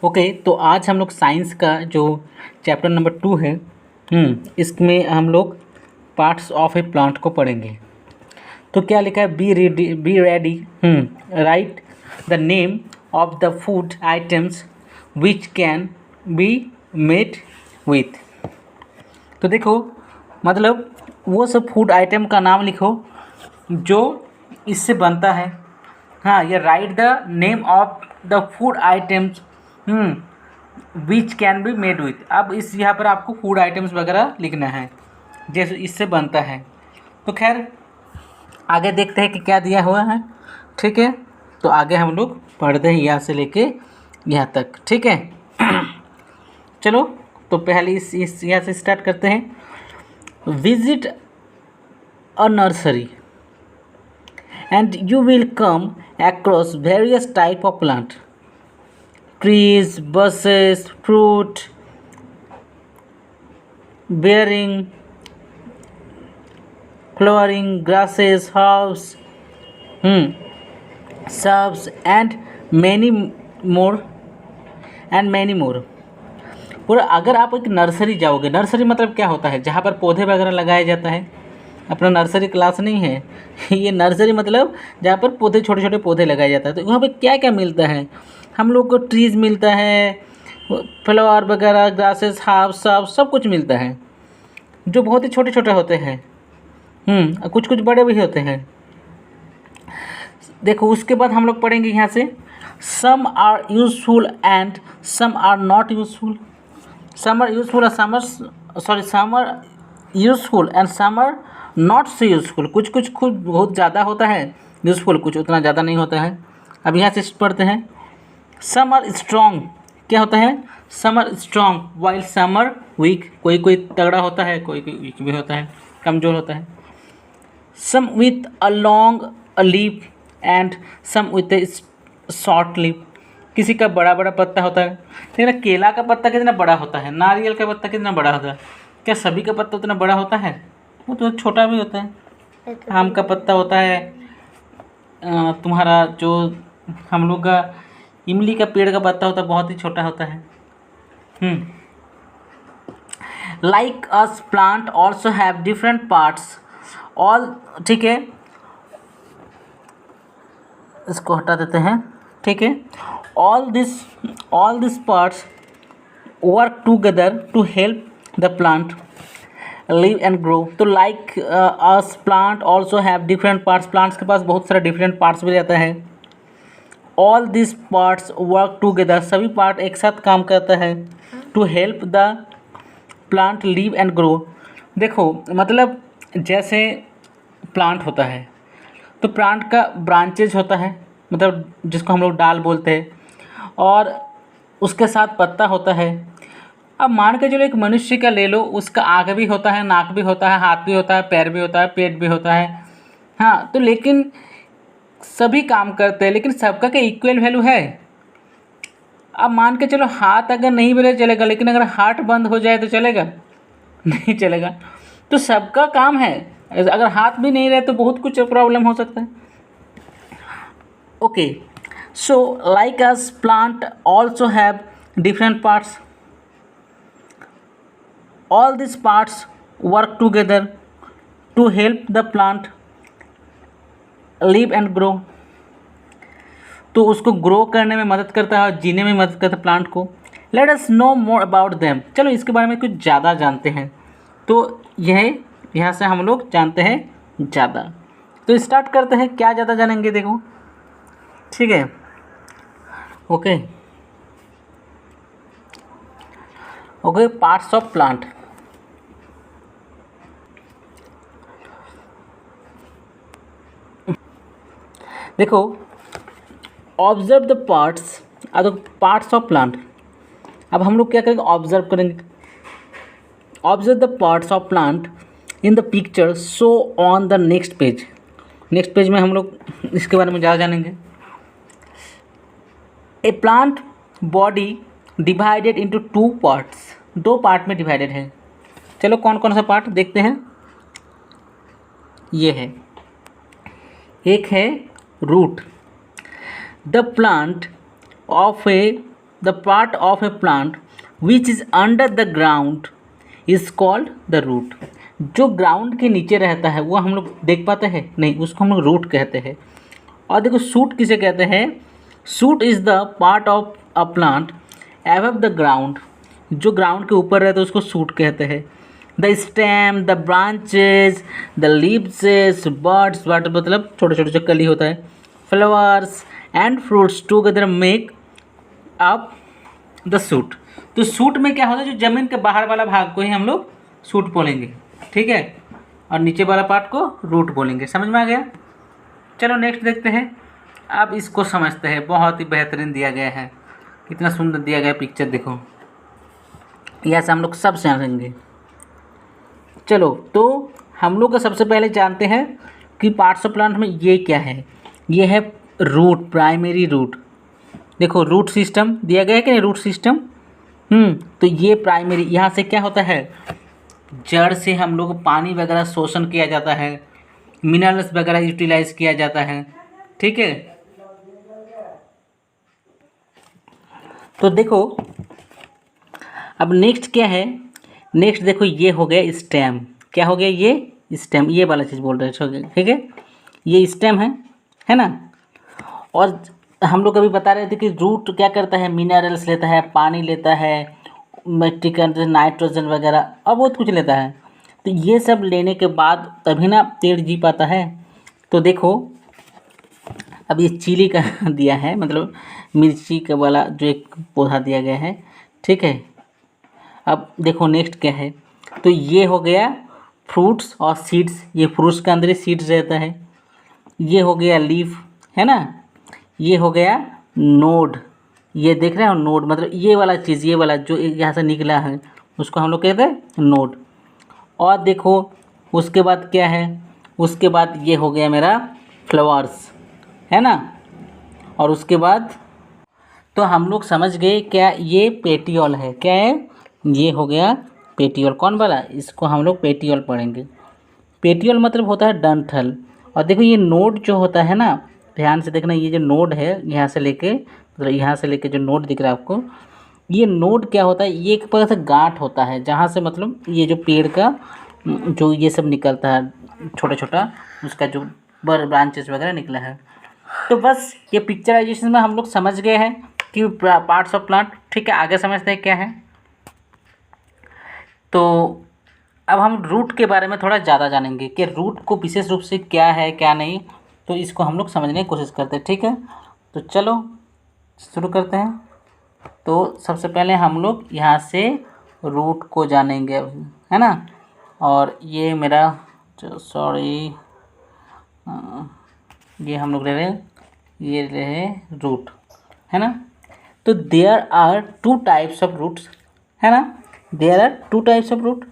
Okay, तो आज हम लोग साइंस का जो चैप्टर नंबर 2 है, इसमें हम लोग पार्ट्स ऑफ ए प्लांट को पढ़ेंगे। तो क्या लिखा है, be ready, right the name of the food items which can be made with. तो देखो, मतलब वो सब फूड आइटम का नाम लिखो जो इससे बनता है। हाँ, ये right the name of the food items which can be made with. अब इस यहाँ पर आपको फूड आइटम्स वगैरह लिखना है जैसे इससे बनता है। तो खैर आगे देखते हैं कि क्या दिया हुआ है। ठीक है, तो आगे हम लोग पढ़ते हैं यहाँ से लेके यहाँ तक। ठीक है चलो, तो पहले इस यहाँ से स्टार्ट करते हैं। Visit a nursery and you will come across various type of plant, trees, bushes, fruit bearing, flowering, grasses, herbs, shrubs and many more and many more। और अगर आप एक नर्सरी जाओगे, नर्सरी मतलब क्या होता है, जहाँ पर पौधे वगैरह लगाया जाता है। अपना नर्सरी क्लास नहीं है ये नर्सरी मतलब जहाँ पर पौधे, छोटे छोटे पौधे लगाए जाता है। तो वहाँ पे क्या क्या मिलता है, हम लोग को ट्रीज़ मिलता है, फ्लावर वगैरह, ग्रासेस, हार्ब्स, सब कुछ मिलता है जो बहुत ही छोटे छोटे होते हैं। कुछ कुछ बड़े भी होते हैं। देखो, उसके बाद हम लोग पढ़ेंगे यहाँ से, some are useful and some are not useful. Some are useful some are useful and some are not so useful. कुछ कुछ खुद बहुत ज़्यादा होता है यूजफुल, कुछ उतना ज़्यादा नहीं होता है। अब यहाँ से पढ़ते हैं। सम आर स्ट्रॉन्ग, क्या होता है, some are strong while some are weak. कोई कोई तगड़ा होता है, कोई कोई वीक भी होता है, कमज़ोर होता है। Some with a long leaf and some with a short leaf. किसी का बड़ा बड़ा पत्ता होता है। देखना, केला का पत्ता कितना बड़ा होता है, नारियल का पत्ता कितना बड़ा होता है। क्या सभी का पत्ता उतना बड़ा होता है? वो तो छोटा भी होता है। आम का पत्ता होता है, तुम्हारा जो हम लोग का इमली का पेड़ का पत्ता होता है, बहुत ही छोटा होता है। Like us plant also have different parts all. ठीक है, इसको हटा देते हैं। ठीक है, all this parts work together to help the plant live and grow. तो like us plant also have different parts, plants के पास बहुत सारे डिफरेंट पार्ट्स भी रहता है। All this parts work together, सभी पार्ट एक साथ काम करता है to help the plant live and grow. देखो, मतलब जैसे प्लांट होता है तो प्लांट का ब्रांचेज होता है, मतलब जिसको हम लोग डाल बोलते हैं, और उसके साथ पत्ता होता है। अब मान के चलो एक मनुष्य का ले लो, उसका आँख भी होता है, नाक भी होता है, हाथ भी होता है, पैर भी होता है, पेट भी होता है। हाँ, तो लेकिन सभी काम करते हैं, लेकिन सबका क्या इक्वल वैल्यू है? अब मान के चलो हाथ अगर नहीं भी रहे चलेगा, लेकिन अगर हार्ट बंद हो जाए तो चलेगा? नहीं चलेगा। तो सबका काम है, अगर हाथ भी नहीं रहे तो बहुत कुछ प्रॉब्लम हो सकता है। Okay, so like us plant also have different parts. All these parts work together to help the plant live and grow। तो उसको ग्रो करने में मदद करता है और जीने में मदद करता है प्लांट को। Let us know more about them। चलो इसके बारे में कुछ ज़्यादा जानते हैं। तो यहाँ से हम लोग जानते हैं ज़्यादा। तो स्टार्ट करते हैं, क्या ज़्यादा जानेंगे देखो। ठीक है, ओके पार्ट्स ऑफ प्लांट। देखो, observe the parts of plant. अब हम लोग क्या करेंगे, ऑब्जर्व करेंगे। Observe the parts of plant in the picture show on the next page. Next page में हम लोग इसके बारे में ज़्यादा जानेंगे। A plant body divided into 2 parts, 2 part में डिवाइडेड है। चलो कौन कौन सा पार्ट देखते हैं। ये है, एक है root. The plant of a the part of a plant which is under the ground is called the root. जो ग्राउंड के नीचे रहता है वो हम लोग देख पाते हैं नहीं, उसको हम लोग रूट कहते हैं। और देखो शूट किसे कहते हैं, shoot is the part of a plant above the ground, जो ग्राउंड के ऊपर रहता है उसको शूट कहते हैं। The stem, the branches, the leaves, birds, but मतलब छोटे छोटे जो कली होता है, flowers and fruits together make up the shoot. तो शूट में क्या होता है, जो ज़मीन के बाहर वाला भाग को ही हम लोग शूट बोलेंगे, ठीक है, और नीचे वाला पार्ट को रूट बोलेंगे। समझ में आ गया? चलो नेक्स्ट देखते हैं। अब इसको समझते हैं। बहुत ही बेहतरीन दिया गया है, कितना सुंदर दिया गया पिक्चर, देखो यह से हम लोग सब समझेंगे। चलो तो हम लोग का सबसे पहले जानते हैं कि पार्ट्स ऑफ प्लांट में ये क्या है। ये है रूट, प्राइमरी रूट। देखो रूट सिस्टम दिया गया है कि नहीं, रूट सिस्टम। तो ये प्राइमरी, यहाँ से क्या होता है, जड़ से हम लोग पानी वगैरह शोषण किया जाता है, मिनरल्स वगैरह यूटिलाइज किया जाता है, ठीक है। तो देखो अब नेक्स्ट क्या है, नेक्स्ट देखो ये हो गया स्टेम। क्या हो गया, ये स्टेम, ये वाला चीज़ बोल रहे हैं, ठीक है, ये स्टेम है ना। और हम लोग अभी बता रहे थे कि रूट क्या करता है, मिनरल्स लेता है, पानी लेता है, मिट्टी का नाइट्रोजन वगैरह और बहुत कुछ लेता है। तो ये सब लेने के बाद तभी ना पेड़ जी पाता है। तो देखो अब ये चिली का दिया है, मतलब मिर्ची का वाला जो एक पौधा दिया गया है, ठीक है। अब देखो नेक्स्ट क्या है, तो ये हो गया फ्रूट्स और सीड्स। ये फ्रूट्स के अंदर ही सीड्स रहता है। ये हो गया लीफ, है ना। ये हो गया नोड, ये देख रहे हो नोड, मतलब ये वाला चीज़, ये वाला जो यहाँ से निकला है उसको हम लोग कहते हैं नोड। और देखो उसके बाद क्या है, उसके बाद ये हो गया मेरा फ्लावर्स, है ना। और उसके बाद तो हम लोग समझ गए क्या, ये पेटियोल है। क्या है, ये हो गया पेटियोल। कौन वाला, इसको हम लोग पेटियोल पढ़ेंगे। पेटियोल मतलब होता है डंठल। और देखो ये नोड जो होता है ना, ध्यान से देखना, ये जो नोड है यहाँ से लेके, मतलब यहाँ से लेके जो नोड दिख रहा है आपको, ये नोड क्या होता है, ये एक प्रकार से गांठ होता है जहाँ से मतलब ये जो पेड़ का जो ये सब निकलता है छोटा छोटा, उसका जो ब्रांचेस वगैरह निकला है। तो बस ये पिक्चराइजेशन में हम लोग समझ गए हैं कि पार्ट्स ऑफ प्लांट, ठीक है। आगे समझते हैं क्या है। तो अब हम रूट के बारे में थोड़ा ज़्यादा जानेंगे कि रूट को विशेष रूप से क्या है क्या नहीं, तो इसको हम लोग समझने की कोशिश करते हैं, ठीक है। तो चलो शुरू करते हैं। तो सबसे पहले हम लोग यहाँ से रूट को जानेंगे, है ना। और ये मेरा सॉरी, ये हम लोग ले रहे हैं, ये ले रहे रूट, है ना। तो there are two types of roots, है ना। There are two types of root,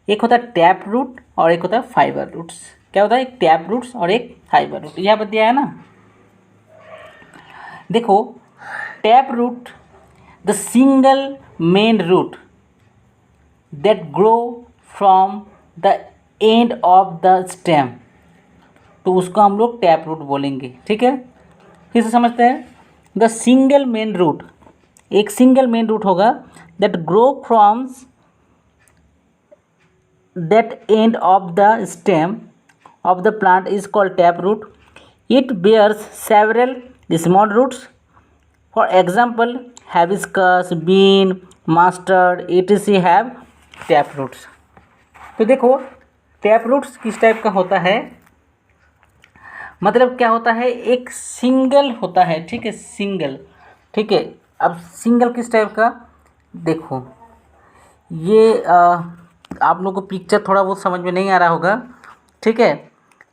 एक होता है टैप रूट और एक होता है फाइबर रूट्स। क्या होता है, एक टैप रूट्स और एक फाइबर रूट, यहाँ पर दिया है ना। देखो tap root, the single main root that grow from the end of the stem, तो उसको हम लोग टैप रूट बोलेंगे, ठीक है। फिर से समझते हैं, द सिंगल मेन रूट, एक सिंगल मेन रूट होगा that grow from that end of the stem of the plant is called taproot. It bears several small roots. For example, hibiscus, bean, mustard, etc. have taproots. तो देखो taproots किस type का होता है, मतलब क्या होता है, एक सिंगल होता है, ठीक है, सिंगल, ठीक है। अब सिंगल किस टाइप का, देखो ये आप लोगों को पिक्चर थोड़ा बहुत समझ में नहीं आ रहा होगा, ठीक है।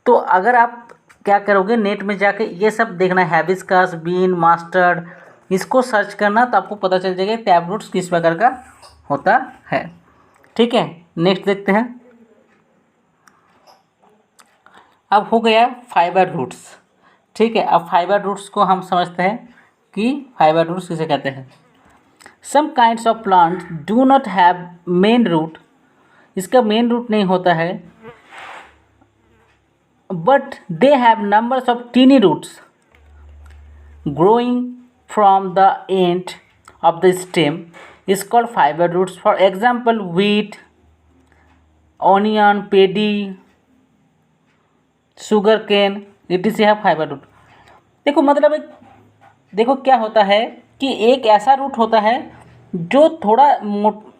तो अगर आप क्या करोगे, नेट में जाके ये सब देखना, हैबिस्कस, बीन, मास्टर्ड, इसको सर्च करना, तो आपको पता चल जाएगा टैप रूट्स किस प्रकार का होता है, ठीक है। नेक्स्ट देखते हैं। अब हो गया फाइबर रूट्स, ठीक है। अब फाइबर रूट्स को हम समझते हैं कि फाइबर रूट्स किसे कहते हैं। Some kinds of plant do not have main root, इसका मेन रूट नहीं होता है, but they have numbers of tiny roots growing from the end of the stem is called fiber roots. For example, wheat, onion, paddy, sugar cane, etc. have fiber root. देखो मतलब देखो क्या होता है कि एक ऐसा रूट होता है जो थोड़ा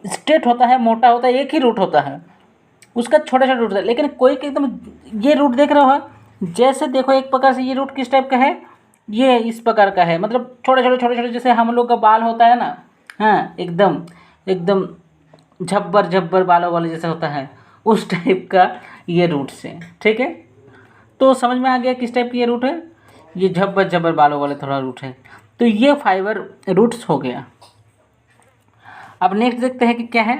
स्ट्रेट होता है, मोटा होता है, एक ही रूट होता है, उसका छोटा छोटा रूट होता है। लेकिन कोई एकदम ये रूट देख रहे हो, जैसे देखो एक प्रकार से ये रूट किस टाइप का है, ये इस प्रकार का है, मतलब छोटे छोटे छोटे छोटे जैसे हम लोग का बाल होता है ना, हाँ एकदम एकदम झब्बर झब्बर बालों वाले जैसा होता है, उस टाइप का ये रूट्स है। ठीक है, तो समझ में आ गया किस टाइप की ये रूट है, ये झब्बर झब्बर बालों वाले थोड़ा रूट है। तो ये फाइबर रूट्स हो गया। अब नेक्स्ट देखते हैं कि क्या है।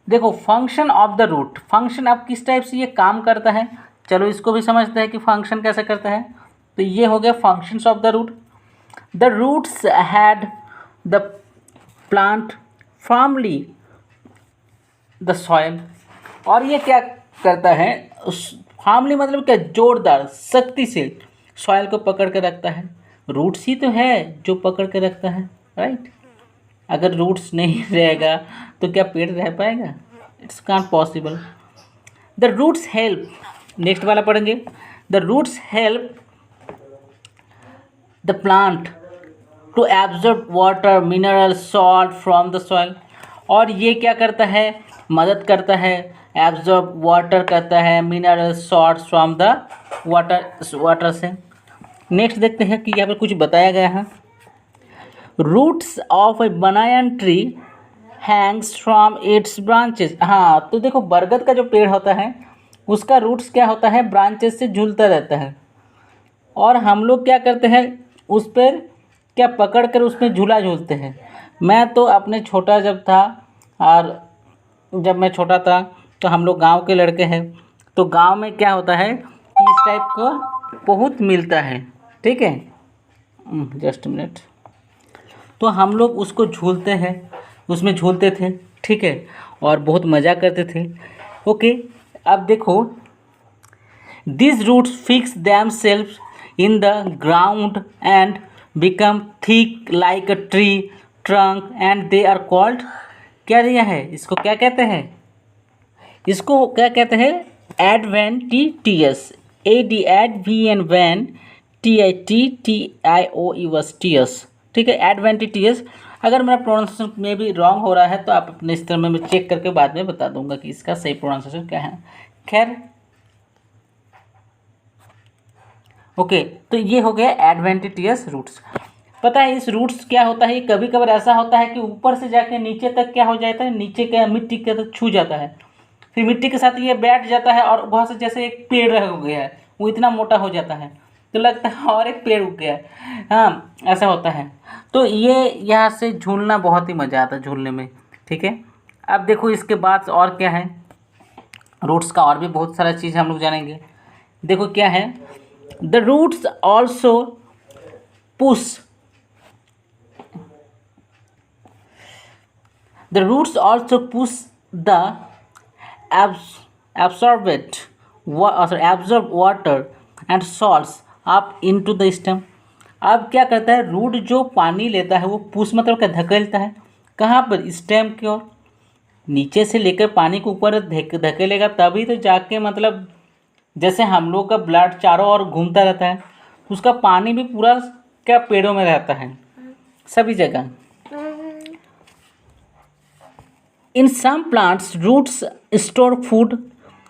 देखो function of the root, function अब किस टाइप से ये काम करता है, चलो इसको भी समझते हैं कि फंक्शन कैसे करता है। तो ये हो गया functions of the root. The roots had the plant firmly the soil, और ये क्या करता है, फर्मली मतलब क्या, जोरदार शक्ति से सॉइल को पकड़ के रखता है। रूट्स ही तो है जो पकड़ के रखता है, राइट। अगर रूट्स नहीं रहेगा तो क्या पेड़ रह पाएगा, it's can't possible. The roots help, next वाला पढ़ेंगे, the roots help the plant to absorb water, mineral, salt from the soil, और ये क्या करता है, मदद करता है, एब्जॉर्ब वाटर करता है, mineral salt from the water से। नेक्स्ट देखते हैं कि यहाँ पर कुछ बताया गया है। Roots of a banyan tree hangs from its branches. हाँ तो देखो बरगद का जो पेड़ होता है उसका रूट्स क्या होता है, ब्रांचेस से झूलता रहता है, और हम लोग क्या करते हैं, उस पर क्या पकड़ कर उसमें झूला झूलते हैं। मैं तो अपने छोटा जब था, और जब मैं छोटा था तो हम लोग गांव के लड़के हैं, तो गांव में क्या होता है कि इस टाइप का बहुत मिलता है। ठीक है, जस्ट मिनट। तो हम लोग उसको झूलते हैं, उसमें झूलते थे, ठीक है, और बहुत मज़ा करते थे। ओके, अब देखो, this roots fix themselves in the ground and become thick like a tree trunk and they are called, क्या दिया है इसको, क्या कहते हैं, इसको क्या कहते हैं, एडवेंटिटियस, ADVEN TITTIOUS, ठीक है, एडवेंटिटियस। अगर मेरा प्रोनाउंसिएशन में भी रॉन्ग हो रहा है तो आप अपने इस तरह में मैं चेक करके बाद में बता दूंगा कि इसका सही प्रोनाउंसिएशन क्या है। खैर ओके, तो ये हो गया एडवेंटिटियस रूट्स। पता है इस रूट्स क्या होता है, कभी कभार ऐसा होता है कि ऊपर से जाके नीचे तक क्या हो जाता है, नीचे के मिट्टी के तक छू जाता है, फिर मिट्टी के साथ ये बैठ जाता है और वहाँ से जैसे एक पेड़ हो गया है, वो इतना मोटा हो जाता है तो लगता है और एक पेड़ उग गया है, हाँ ऐसा होता है। तो ये यहाँ से झूलना बहुत ही मज़ा आता है झूलने में। ठीक है, अब देखो इसके बाद और क्या है, रूट्स का और भी बहुत सारा चीज़ हम लोग जानेंगे। देखो क्या है, the roots also push, the roots also push the absorb water and salts up into the stem। अब क्या करता है, रूट जो पानी लेता है वो पुश मतलब क्या, धकेलता है, कहाँ पर, स्टेम की ओर, नीचे से लेकर पानी को ऊपर धकेलेगा तभी तो जाके, मतलब जैसे हम लोग का ब्लड चारों ओर घूमता रहता है, उसका पानी भी पूरा क्या पेड़ों में रहता है सभी जगह। In some plants roots store food,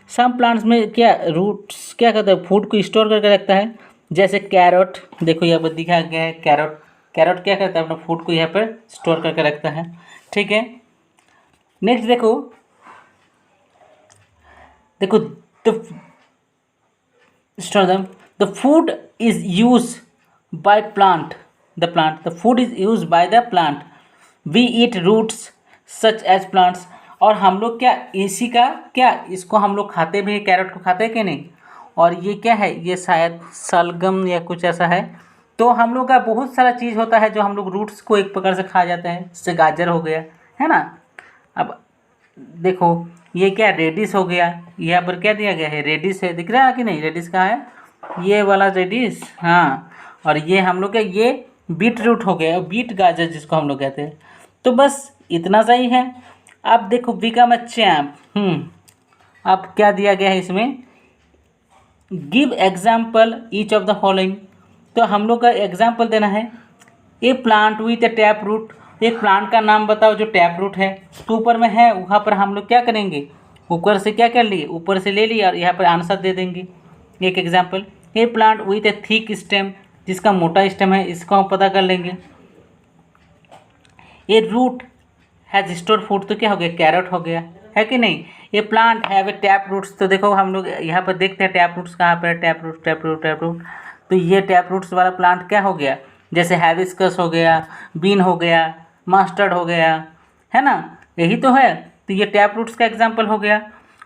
some plants में क्या रूट्स क्या करता है, फूड को स्टोर करके रखता है, जैसे कैरेट, देखो यहाँ पर दिखाया गया है कैरेट, कैरेट क्या करता है, अपना फूड को यहाँ पर स्टोर करके रखता है। ठीक है, नेक्स्ट देखो, देखो the food is use by plant, the food is use by the plant, we eat roots such as plants, और हम लोग क्या इसी का क्या, इसको हम लोग खाते भी हैं, कैरेट को खाते हैं कि नहीं, और ये क्या है, ये शायद सलगम या कुछ ऐसा है। तो हम लोग का बहुत सारा चीज़ होता है जो हम लोग रूट्स को एक प्रकार से खा जाते हैं, जैसे गाजर हो गया है ना। अब देखो ये क्या, रेडिस हो गया, यहाँ पर क्या दिया गया है, रेडिस है, दिख रहा है कि नहीं, रेडिस कहाँ है, ये वाला रेडिस, हाँ, और ये हम लोग का ये बीट रूट हो गया, बीट गाजर जिसको हम लोग कहते हैं। तो बस इतना सही है। अब देखो बिकम अ चैम्प। अब क्या दिया गया है इसमें, give example each of the following. तो हम लोग का एग्जाम्पल देना है, a plant with a tap root. एक प्लांट का नाम बताओ जो टैप रूट है। तो ऊपर में है, वहाँ पर हम लोग क्या करेंगे, ऊपर से क्या कर लिए, ऊपर से ले लिया और यहाँ पर आंसर दे देंगे। एक example, A plant with A thick stem, जिसका मोटा स्टेम है, इसको हम पता कर लेंगे। ए रूट हैज स्टोर फूड, तो क्या हो गया, कैरेट हो गया, है कि नहीं। ये plant have a tap roots, तो देखो हम लोग यहाँ पर देखते हैं टैप रूट्स कहाँ पर है, tap root tap root tap root. तो ये टैप रूट्स वाला प्लांट क्या हो गया, जैसे हैबिस्कस हो गया, बीन हो गया, मस्टर्ड हो गया, है ना, यही तो है। तो ये टैप रूट्स का एग्जाम्पल हो गया।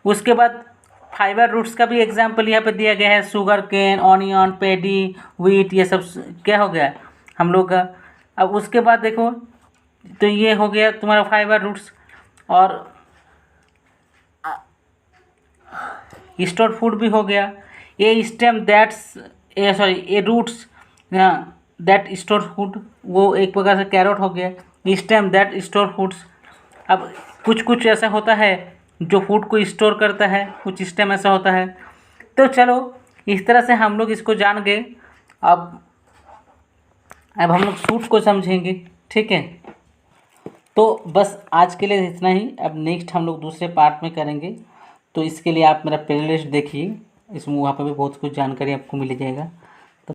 उसके बाद फाइबर रूट्स का भी एग्जाम्पल यहाँ पर दिया गया है, शुगर केन, ऑनियन, पेडी, व्हीट, ये सब क्या हो गया हम लोग का। अब उसके बाद देखो, तो ये हो गया तुम्हारा फाइबर रूट्स। और स्टोर फूड भी हो गया। A stem that's a sorry a roots that store food, वो एक प्रकार से कैरोट हो गया। Stem that store foods. अब कुछ कुछ ऐसा होता है जो फूड को स्टोर करता है, कुछ स्टेम ऐसा होता है। तो चलो इस तरह से हम लोग इसको जान गए। अब हम लोग सूट को समझेंगे, ठीक है। तो बस आज के लिए इतना ही। अब नेक्स्ट हम लोग दूसरे पार्ट में करेंगे। तो इसके लिए आप मेरा प्लेलिस्ट देखिए, इसमें वहाँ पर भी बहुत कुछ जानकारी आपको मिल जाएगा।